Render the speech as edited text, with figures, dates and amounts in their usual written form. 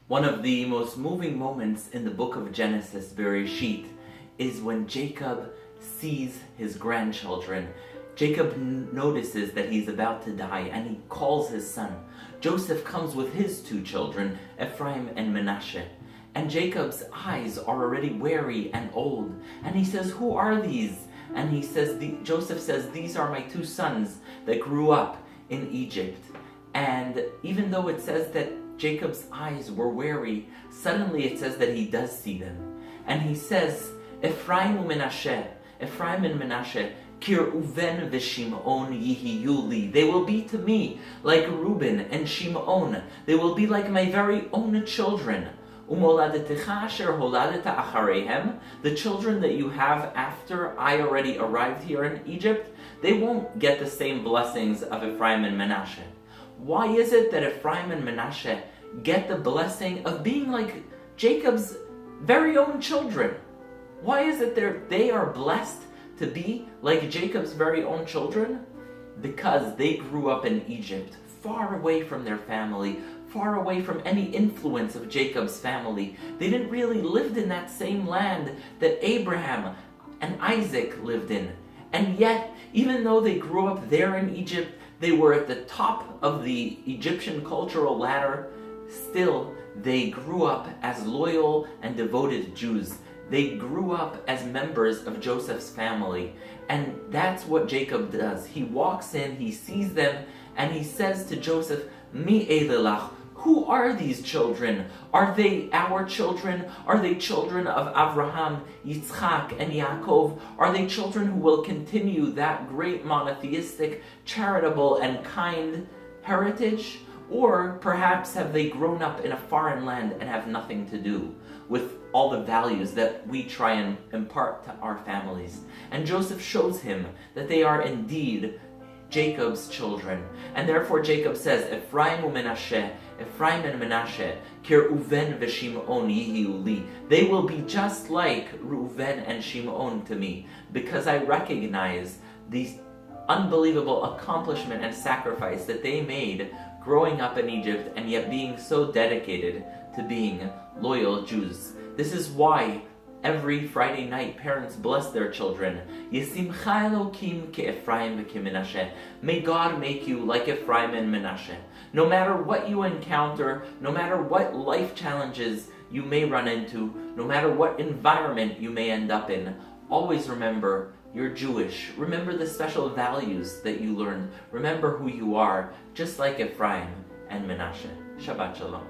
One of the most moving moments in the book of Genesis, Bereshit, is when Jacob sees his grandchildren. Jacob notices that he's about to die and he calls his son. Joseph comes with his two children, Ephraim and Manasseh. And Jacob's eyes are already weary and old. And he says, "Who are these?" And Joseph says, "These are my two sons that grew up in Egypt." And even though it says that Jacob's eyes were weary, suddenly it says that he does see them. And he says, Ephraim and Manasseh, Kir Uven v'Shim'on yihiyuli. They will be to me like Reuben and Shim'on. They will be like my very own children. Umoladetecha asher holadeta achareihem. The children that you have after I already arrived here in Egypt, they won't get the same blessings of Ephraim and Manasseh. Why is it that Ephraim and Manasseh get the blessing of being like Jacob's very own children? Why is it they are blessed to be like Jacob's very own children? Because they grew up in Egypt, far away from their family, far away from any influence of Jacob's family. They didn't really live in that same land that Abraham and Isaac lived in. And yet, even though they grew up there in Egypt, they were at the top of the Egyptian cultural ladder, still they grew up as loyal and devoted Jews. They grew up as members of Joseph's family. And that's what Jacob does. He walks in, he sees them, and he says to Joseph, Mi elelach, who are these children? Are they our children? Are they children of Abraham, Yitzchak, and Yaakov? Are they children who will continue that great monotheistic, charitable, and kind heritage? Or perhaps have they grown up in a foreign land and have nothing to do with all the values that we try and impart to our families? And Joseph shows him that they are indeed Jacob's children. And therefore Jacob says, Ephraim and Manasseh, Kir Uven v'Shim'on yihiuli. They will be just like Reuven and Shim'on to me, because I recognize the unbelievable accomplishment and sacrifice that they made growing up in Egypt and yet being so dedicated to being loyal Jews. This is why every Friday night parents bless their children. Yesimcha Elokim ke'Ephraim v'ke'Menashe. May God make you like Ephraim and Manasseh. No matter what you encounter, no matter what life challenges you may run into, no matter what environment you may end up in, always remember you're Jewish. Remember the special values that you learned. Remember who you are, just like Ephraim and Manasseh. Shabbat Shalom.